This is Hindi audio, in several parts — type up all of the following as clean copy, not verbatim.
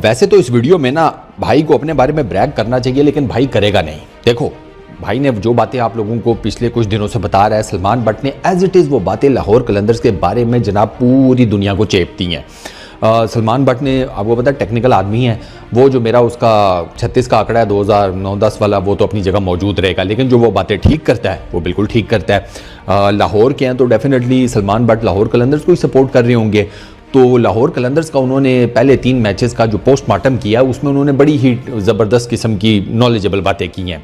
वैसे तो इस वीडियो में ना भाई को अपने बारे में ब्रैग करना चाहिए, लेकिन भाई करेगा नहीं। देखो भाई ने जो बातें आप लोगों को पिछले कुछ दिनों से बता रहा है, सलमान बट ने एज इट इज़ वो बातें लाहौर कलंदर्स के बारे में जनाब पूरी दुनिया को चेपती हैं। सलमान बट ने, आपको पता है टेक्निकल आदमी है वो, जो मेरा उसका 36 का आंकड़ा है 2009-10 वाला, वो तो अपनी जगह मौजूद रहेगा, लेकिन जो वो बातें ठीक करता है वो बिल्कुल ठीक करता है। लाहौर के हैं तो डेफिनेटली सलमान बट लाहौर कलंदर्स को ही सपोर्ट कर रहे होंगे। तो लाहौर कलंदर्स का उन्होंने पहले 3 मैचेस का जो पोस्टमार्टम किया उसमें उन्होंने बड़ी ही ज़बरदस्त किस्म की नॉलेजेबल बातें की हैं।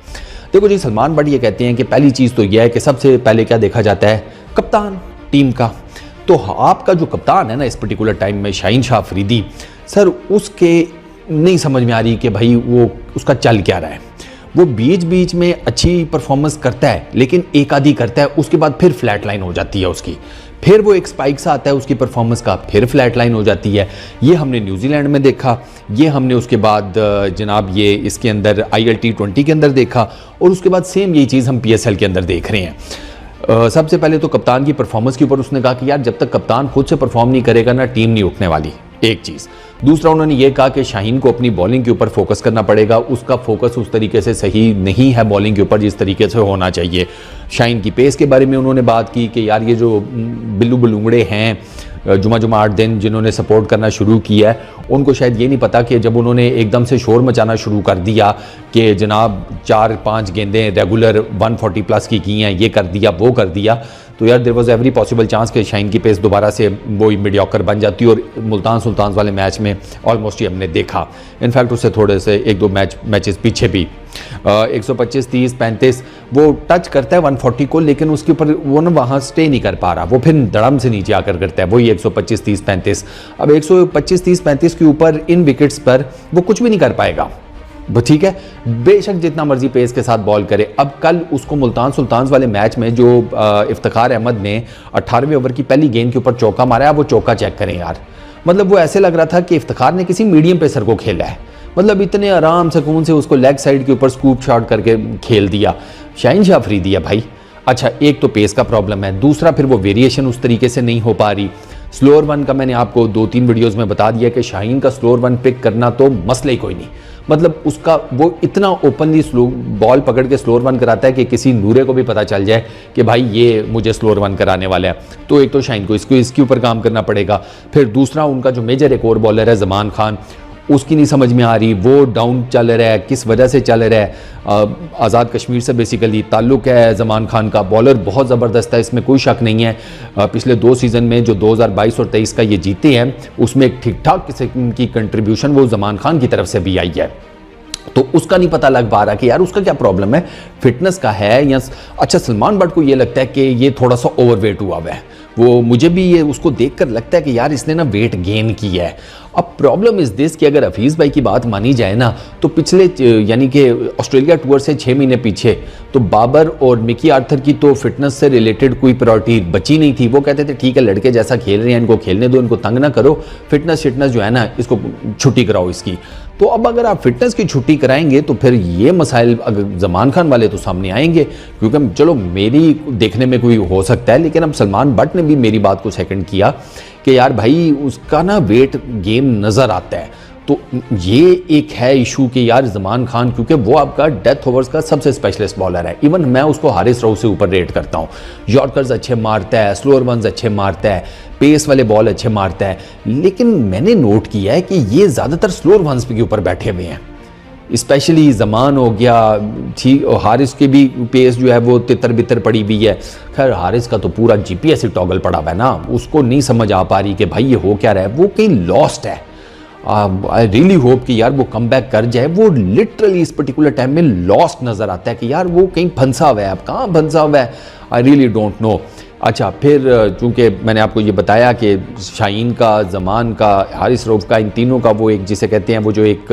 देखो जी, सलमान बट ये कहते हैं कि पहली चीज़ तो यह है कि सबसे पहले क्या देखा जाता है, कप्तान टीम का। तो आपका जो कप्तान है ना इस पर्टिकुलर टाइम में, शाहीन शाह अफरीदी सर, उसके नहीं समझ में आ रही कि भाई वो उसका चल क्या रहा है। वो बीच बीच में अच्छी परफॉर्मेंस करता है लेकिन एक आधी करता है, उसके बाद फिर फ्लैट लाइन हो जाती है उसकी, फिर वो एक स्पाइक सा आता है उसकी परफॉर्मेंस का, फिर फ्लैट लाइन हो जाती है। ये हमने न्यूजीलैंड में देखा, ये हमने उसके बाद जनाब ये इसके अंदर ILT20 के अंदर देखा, और उसके बाद सेम यही चीज़ हम PSL के अंदर देख रहे हैं। सबसे पहले तो कप्तान की परफॉर्मेंस के ऊपर उसने कहा कि यार जब तक कप्तान खुद से परफॉर्म नहीं करेगा ना, टीम नहीं उठने वाली, एक चीज़। दूसरा उन्होंने ये कहा कि शाहीन को अपनी बॉलिंग के ऊपर फोकस करना पड़ेगा, उसका फोकस उस तरीके से सही नहीं है बॉलिंग के ऊपर जिस तरीके से होना चाहिए। शाहीन की पेस के बारे में उन्होंने बात की कि यार ये जो बिल्लू बलूंगड़े हैं जुमा 8 दिन जिन्होंने सपोर्ट करना शुरू किया है, उनको शायद ये नहीं पता कि जब उन्होंने एकदम से शोर मचाना शुरू कर दिया कि जनाब 4-5 गेंदें रेगुलर 140 प्लस की हैं, ये कर दिया वो कर दिया, तो यार there was every possible chance कि शाहीन की पेस दोबारा से वो मीडियोकर बन जाती, और मुल्तान सुल्तान वाले मैच में ऑलमोस्ट ये हमने देखा। इनफैक्ट उससे थोड़े से 1-2 मैचेस पीछे भी 125, 30, 35 वो टच करता है 140 को, लेकिन उसके ऊपर वो ना वहाँ स्टे नहीं कर पा रहा, वो फिर धड़म से नीचे आकर करता है वही 125, 30, 35। अब 125, 30, 35 के ऊपर इन विकेट्स पर वो कुछ भी नहीं कर पाएगा, ठीक है, बेशक जितना मर्जी पेस के साथ बॉल करे। अब कल उसको मुल्तान सुल्तान वाले मैच में जो इफ्तिखार अहमद ने 18वें ओवर की पहली गेंद के ऊपर चौका मारा है, वो चौका चेक करें यार, मतलब वो ऐसे लग रहा था कि इफ्तिखार ने किसी मीडियम पेसर को खेला है, मतलब इतने आराम सुकून से उसको लेग साइड के ऊपर स्कूप शॉट करके खेल दिया। शाहीन शाह अफरीदी है भाई। अच्छा, एक तो पेस का प्रॉब्लम है, दूसरा फिर वो वेरिएशन उस तरीके से नहीं हो पा रही। स्लोअर वन का मैंने आपको 2-3 वीडियोस में बता दिया कि शाहीन का स्लोअर वन पिक करना तो मसला ही कोई नहीं, मतलब उसका वो इतना ओपनली स्लो बॉल पकड़ के स्लोअर वन कराता है कि किसी नूरे को भी पता चल जाए कि भाई ये मुझे स्लोअर वन कराने वाला है। तो एक तो शाहीन को इसके ऊपर काम करना पड़ेगा। फिर दूसरा उनका जो मेजर एक और बॉलर है ज़मान खान, उसकी नहीं समझ में आ रही, वो डाउन चल रहा है, किस वजह से चल रहा है। आज़ाद कश्मीर से बेसिकली ताल्लुक़ है ज़मान खान का, बॉलर बहुत ज़बरदस्त है, इसमें कोई शक नहीं है। पिछले 2 सीज़न में जो 2022 और 23 का ये जीते हैं, उसमें एक ठीक ठाक किस्म की कंट्रीब्यूशन वो ज़मान खान की तरफ से भी आई है। तो उसका नहीं पता लग पा रहा कि यार उसका क्या प्रॉब्लम है, फिटनेस का है या अच्छा सलमान बट को ये लगता है कि ये थोड़ा सा ओवरवेट हुआ हुआ है, वो मुझे भी ये उसको देखकर लगता है कि यार इसने ना वेट गेन किया है। अब प्रॉब्लम इज़ दिस कि अगर हफीज़ भाई की बात मानी जाए ना, तो पिछले यानी कि ऑस्ट्रेलिया टूर से 6 महीने पीछे तो बाबर और मिकी आर्थर की तो फिटनेस से रिलेटेड कोई प्रायोरिटी बची नहीं थी। वो कहते थे ठीक है लड़के जैसा खेल रहे हैं, इनको खेलने दो, इनको तंग ना करो, फिटनेस जो है ना इसको छुट्टी कराओ इसकी। तो अब अगर आप फिटनेस की छुट्टी कराएंगे तो फिर ये मसाइल अगर ज़मान खान वाले तो सामने आएंगे, क्योंकि चलो मेरी देखने में कोई हो सकता है, लेकिन अब सलमान बट ने भी मेरी बात को सेकंड किया कि यार भाई उसका ना वेट गेम नज़र आता है। तो ये एक है इशू कि यार ज़मान खान, क्योंकि वो आपका डेथ ओवर्स का सबसे स्पेशलिस्ट बॉलर है, इवन मैं उसको हारिस रऊफ से ऊपर रेट करता हूँ। यॉर्कर्स अच्छे मारता है, स्लोअर वंस अच्छे मारता है, पेस वाले बॉल अच्छे मारता है, लेकिन मैंने नोट किया है कि ये ज़्यादातर स्लोअर वंस के ऊपर बैठे हुए हैं। स्पेशली ज़मान हो गया, ठीक, हारिस के भी पेस जो है वो तितर बितर पड़ी हुई है। खैर हारिस का तो पूरा GPS ही टॉगल पड़ा हुआ है ना, उसको नहीं समझ आ पा रही कि भाई ये हो क्या रहा है, वो कहीं लॉस्ट है। आई रियली होप कि यार वो कम बैक कर जाए। वो लिटरली इस पर्टिकुलर टाइम में लॉस्ट नज़र आता है कि यार वो कहीं फंसा हुआ है, अब कहाँ फंसा हुआ है, आई रियली डोंट नो। अच्छा, फिर चूँकि मैंने आपको ये बताया कि शाहीन का, ज़मान का, हारिस रऊफ का, इन तीनों का वो एक जिसे कहते हैं वो जो एक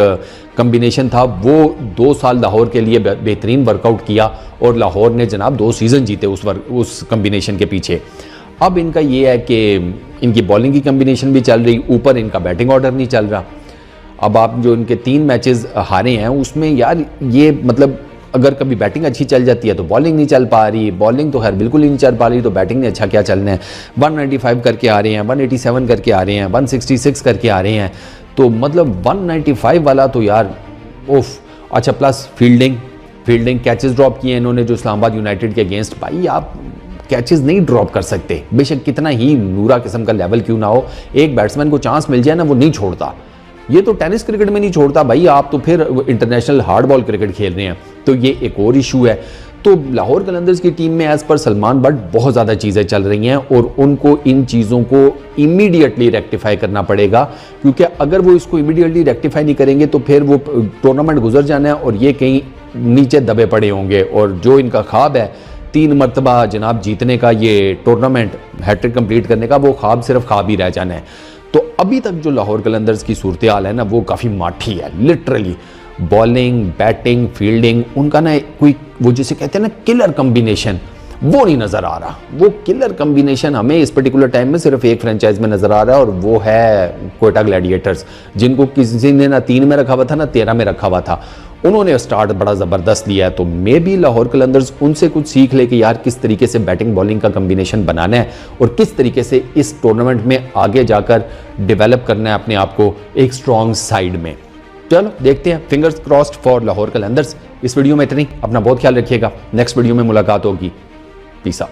कम्बिनेशन था, वो 2 साल लाहौर के लिए बेहतरीन वर्कआउट किया और लाहौर ने जनाब 2 सीज़न जीते उस कम्बिनेशन के पीछे। अब इनका ये है कि इनकी बॉलिंग की कम्बिनेशन भी चल रही, ऊपर इनका बैटिंग ऑर्डर नहीं चल रहा। अब आप जो इनके 3 मैचेस हारे हैं उसमें यार ये मतलब अगर कभी बैटिंग अच्छी चल जाती है तो बॉलिंग नहीं चल पा रही, बॉलिंग तो खैर बिल्कुल ही नहीं चल पा रही, तो बैटिंग ने अच्छा क्या चलना है। 195 करके आ रहे हैं, 187 करके आ रहे हैं, 166 करके आ रहे हैं, तो मतलब 195 वाला तो यार उफ। अच्छा प्लस फील्डिंग कैचेस ड्रॉप किए इन्होंने जो इस्लामाबाद यूनाइटेड के अगेंस्ट। भाई आप कैचेस नहीं ड्रॉप कर सकते, बेशक कितना ही नूरा किस्म का लेवल क्यों ना हो, एक बैट्समैन को चांस मिल जाए ना वो नहीं छोड़ता। ये तो टेनिस क्रिकेट में नहीं छोड़ता भाई, आप तो फिर इंटरनेशनल हार्ड बॉल क्रिकेट खेल रहे हैं, तो ये एक और इशू है। तो लाहौर कलंदर्स की टीम में एज पर सलमान बट बहुत ज़्यादा चीज़ें चल रही हैं और उनको इन चीज़ों को इमीडिएटली रेक्टिफाई करना पड़ेगा, क्योंकि अगर वो इसको इमीडिएटली रेक्टिफाई नहीं करेंगे तो फिर वो टूर्नामेंट गुजर जाना है और ये कहीं नीचे दबे पड़े होंगे। और जो इनका ख्वाब है 3 मरतबा जनाब जीतने का, ये टूर्नामेंट हैट्रिक कंप्लीट करने का, वो ख्वाब सिर्फ ख्वाब ही रह जाना है। तो अभी तक जो लाहौर कलंदर्स की सूरत हाल है ना वो काफ़ी माठी है, लिटरली बॉलिंग बैटिंग फील्डिंग उनका ना कोई वो जिसे कहते हैं ना किलर कम्बिनेशन वो नहीं नज़र आ रहा। वो किलर कम्बिनेशन हमें इस पर्टिकुलर टाइम में सिर्फ एक फ्रेंचाइज में नज़र आ रहा है और वो है कोयटा ग्लैडिएटर्स, जिनको किसी ने ना 3 में रखा हुआ था ना 13 में रखा हुआ था। उन्होंने स्टार्ट बड़ा ज़बरदस्त लिया है, तो मे बी लाहौर कलंदर्स उनसे कुछ सीख ले कि यार किस तरीके से बैटिंग बॉलिंग का कम्बिनेशन बनाना है और किस तरीके से इस टूर्नामेंट में आगे जाकर डेवलप करना है अपने आप को एक स्ट्रॉन्ग साइड में। चलो देखते हैं, fingers crossed for Lahore Qalandars. इस वीडियो में इतनी, अपना बहुत ख्याल रखिएगा, नेक्स्ट वीडियो में मुलाकात होगी। Peace out.